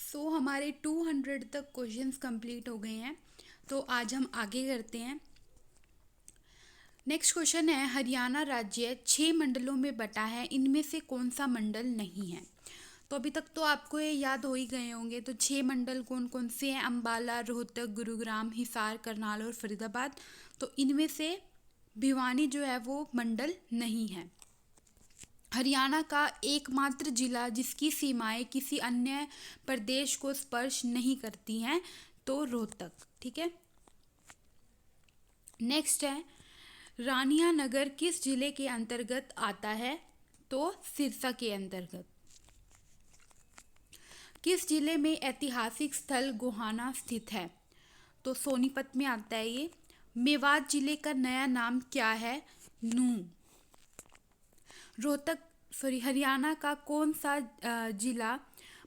हमारे 200 तक questions complete हो गए हैं। तो आज हम आगे करते हैं। नेक्स्ट क्वेश्चन है, हरियाणा राज्य 6 मंडलों में बटा है, इनमें से कौन सा मंडल नहीं है। तो अभी तक तो आपको ये याद हो ही गए होंगे। तो 6 मंडल कौन कौन से हैं? अंबाला, रोहतक, गुरुग्राम, हिसार, करनाल और फरीदाबाद। तो इनमें से भिवानी जो है वो मंडल नहीं है। हरियाणा का एकमात्र जिला जिसकी सीमाएं किसी अन्य प्रदेश को स्पर्श नहीं करती हैं, तो रोहतक। ठीक है। नेक्स्ट है, रानिया नगर किस जिले के अंतर्गत आता है? तो सिरसा के अंतर्गत। किस जिले में ऐतिहासिक स्थल गोहाना स्थित है? तो सोनीपत में आता है ये। मेवात जिले का नया नाम क्या है? नूह। रोहतक हरियाणा का कौन सा जिला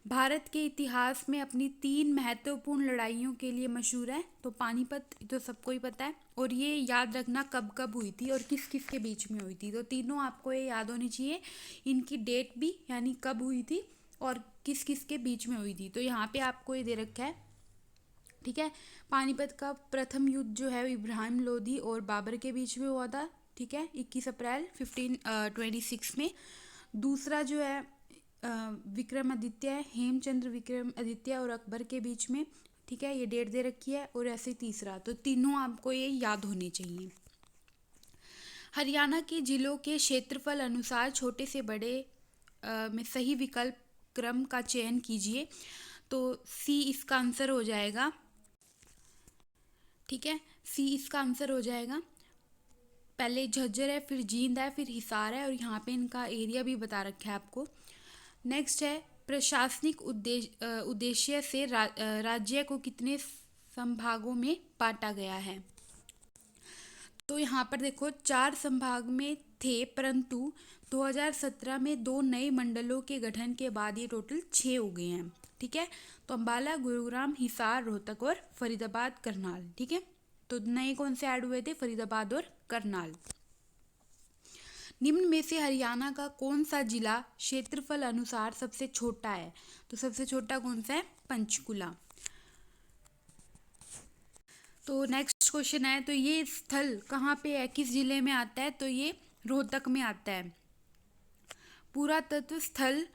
भारत के इतिहास में अपनी 3 महत्वपूर्ण लड़ाइयों के लिए मशहूर है? तो पानीपत तो सबको ही पता है। और ये याद रखना कब कब हुई थी और किस किस के बीच में हुई थी। तो तीनों आपको ये याद होनी चाहिए, इनकी डेट भी, यानी कब हुई थी और किस किस के बीच में हुई थी। तो यहाँ पे आपको ये दे रखा है। ठीक है। पानीपत का प्रथम युद्ध जो है इब्राहिम लोदी और बाबर के बीच में हुआ था। ठीक है, 21 अप्रैल 1526 में। दूसरा जो है विक्रमादित्य, हेमचंद्र विक्रमादित्य और अकबर के बीच में। ठीक है, ये डेट दे रखी है। और ऐसे तीसरा, तो तीनों आपको ये याद होने चाहिए। हरियाणा के जिलों के क्षेत्रफल अनुसार छोटे से बड़े में सही विकल्प क्रम का चयन कीजिए। तो सी इसका आंसर हो जाएगा। ठीक है, सी इसका आंसर हो जाएगा। पहले झज्जर है, फिर जींद है, फिर हिसार है, और यहाँ पे इनका एरिया भी बता रखा है आपको। नेक्स्ट है, प्रशासनिक उद्देश्य से राज्य को कितने संभागों में बांटा गया है? तो यहाँ पर देखो 4 संभाग में थे, परंतु 2017 में 2 नए मंडलों के गठन के बाद ये टोटल 6 हो गए हैं। ठीक है, तो अंबाला, गुरुग्राम, हिसार, रोहतक और फरीदाबाद, करनाल। ठीक है, तो नए कौन से ऐड हुए थे? फरीदाबाद और करनाल। निम्न में से हरियाणा का कौन सा जिला क्षेत्रफल अनुसार सबसे छोटा है? तो सबसे छोटा कौन सा है? पंचकुला। तो नेक्स्ट क्वेश्चन है, तो ये स्थल कहाँ पे है, किस जिले में आता है? तो ये रोहतक में आता है। पुरातत्व स्थल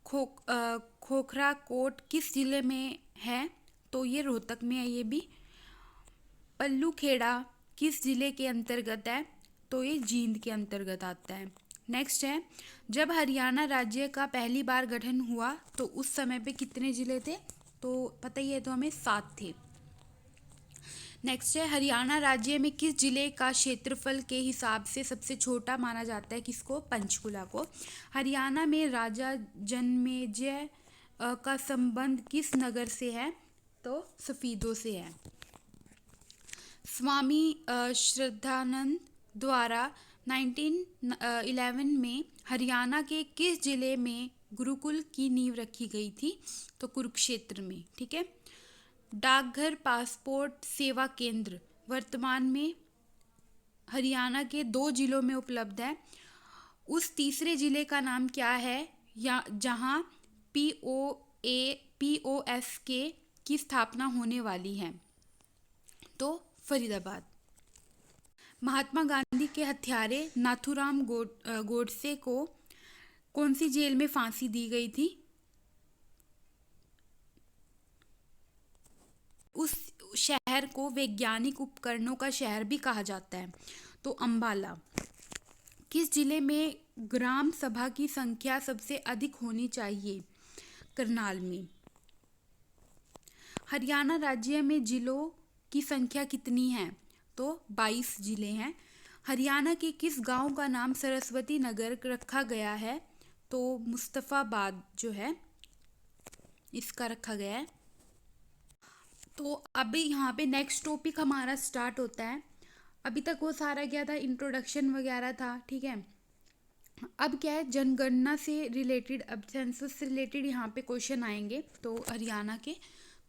खोखरा कोट किस जिले में है? तो ये रोहतक में है ये भी। पल्लू खेड़ा किस जिले के अंतर्गत है? तो ये जींद के अंतर्गत आता है। नेक्स्ट है, जब हरियाणा राज्य का पहली बार गठन हुआ तो उस समय पे कितने जिले थे? तो पता ही है, तो हमें 7 थे। नेक्स्ट है, हरियाणा राज्य में किस जिले का क्षेत्रफल के हिसाब से सबसे छोटा माना जाता है? किसको? पंचकुला को। हरियाणा में राजा जन्मेजय का संबंध किस नगर से है? तो सफीदों से है। स्वामी श्रद्धानंद द्वारा 1911 में हरियाणा के किस जिले में गुरुकुल की नींव रखी गई थी? तो कुरुक्षेत्र में। ठीक है। डाकघर पासपोर्ट सेवा केंद्र वर्तमान में हरियाणा के 2 जिलों में उपलब्ध है। उस तीसरे जिले का नाम क्या है या जहां POS के की स्थापना होने वाली है? तो फरीदाबाद। महात्मा गांधी के हत्यारे नाथूराम गोडसे को कौन सी जेल में फांसी दी गई थी? उस शहर को वैज्ञानिक उपकरणों का शहर भी कहा जाता है। तो अंबाला। किस जिले में ग्राम सभा की संख्या सबसे अधिक होनी चाहिए? करनाल में। हरियाणा राज्य में जिलों की संख्या कितनी है? तो 22 जिले हैं। हरियाणा के किस गांव का नाम सरस्वती नगर रखा गया है? तो मुस्तफाबाद जो है इसका रखा गया है। तो अभी यहाँ पे नेक्स्ट टॉपिक हमारा स्टार्ट होता है। अभी तक वो सारा क्या था? इंट्रोडक्शन वगैरह था। ठीक है, अब क्या है? जनगणना से रिलेटेड, अब सेंसस से रिलेटेड यहाँ पे क्वेश्चन आएंगे तो हरियाणा के,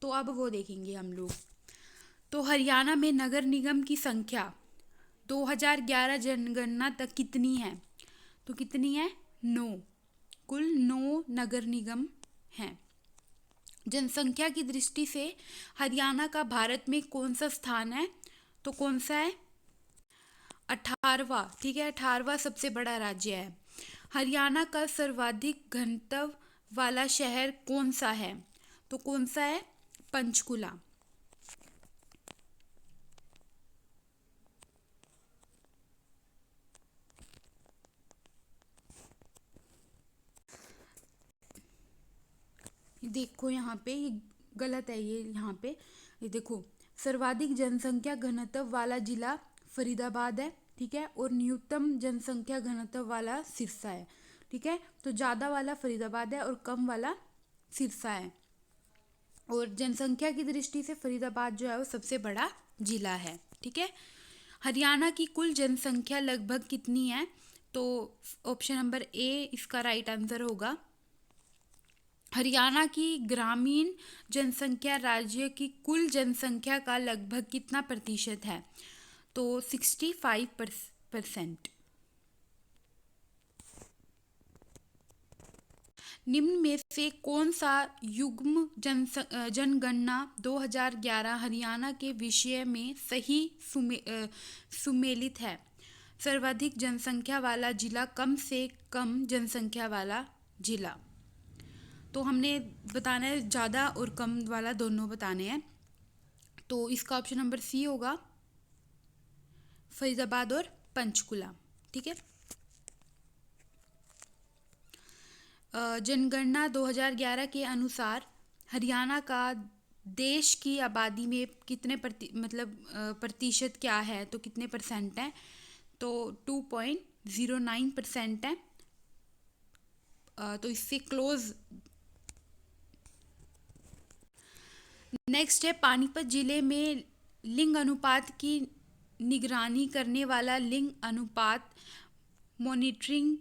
तो अब वो देखेंगे हम लोग। तो हरियाणा में नगर निगम की संख्या 2011 जनगणना तक कितनी है? तो कितनी है? 9। कुल 9 नगर निगम हैं। जनसंख्या की दृष्टि से हरियाणा का भारत में कौन सा स्थान है? तो कौन सा है? 18वां। ठीक है, 18वां सबसे बड़ा राज्य है। हरियाणा का सर्वाधिक घनत्व वाला शहर कौन सा है? तो कौन सा है? पंचकुला। देखो यहाँ पे ये गलत है, ये यहाँ पे ये देखो, सर्वाधिक जनसंख्या घनत्व वाला जिला फरीदाबाद है। ठीक है, और न्यूनतम जनसंख्या घनत्व वाला सिरसा है। ठीक है, तो ज़्यादा वाला फरीदाबाद है और कम वाला सिरसा है। और जनसंख्या की दृष्टि से फरीदाबाद जो है वो सबसे बड़ा जिला है। ठीक है, हरियाणा की कुल जनसंख्या लगभग कितनी है? तो ऑप्शन नंबर ए इसका राइट आंसर होगा। हरियाणा की ग्रामीण जनसंख्या राज्य की कुल जनसंख्या का लगभग कितना प्रतिशत है? तो 65%। निम्न में से कौन सा युग्म जनगणना 2011 हरियाणा के विषय में सही सुमेलित है? सर्वाधिक जनसंख्या वाला जिला, कम से कम जनसंख्या वाला जिला। तो हमने बताना है ज़्यादा और कम वाला दोनों बताने हैं। तो इसका ऑप्शन नंबर सी होगा, फरीदाबाद और पंचकुला। ठीक है, जनगणना 2011 के अनुसार हरियाणा का देश की आबादी में कितने प्रतिशत क्या है? तो कितने परसेंट है? तो 2.09% है। तो इससे क्लोज। नेक्स्ट है, पानीपत जिले में लिंग अनुपात की निगरानी करने वाला लिंग अनुपात मॉनिटरिंग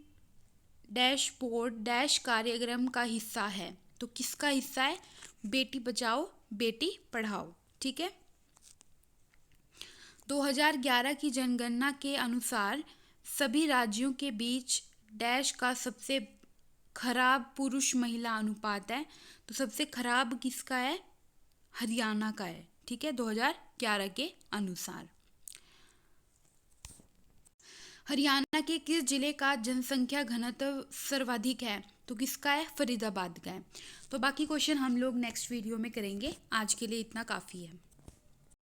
डैशबोर्ड डैश कार्यक्रम का हिस्सा है। तो किसका हिस्सा है? बेटी बचाओ बेटी पढ़ाओ। ठीक है, 2011 की जनगणना के अनुसार सभी राज्यों के बीच डैश का सबसे खराब पुरुष महिला अनुपात है। तो सबसे खराब किसका है? हरियाणा का है। ठीक है, 2011 के अनुसार। हरियाणा के किस जिले का जनसंख्या घनत्व सर्वाधिक है? तो किसका है? फरीदाबाद का है। तो बाकी क्वेश्चन हम लोग नेक्स्ट वीडियो में करेंगे। आज के लिए इतना काफ़ी है।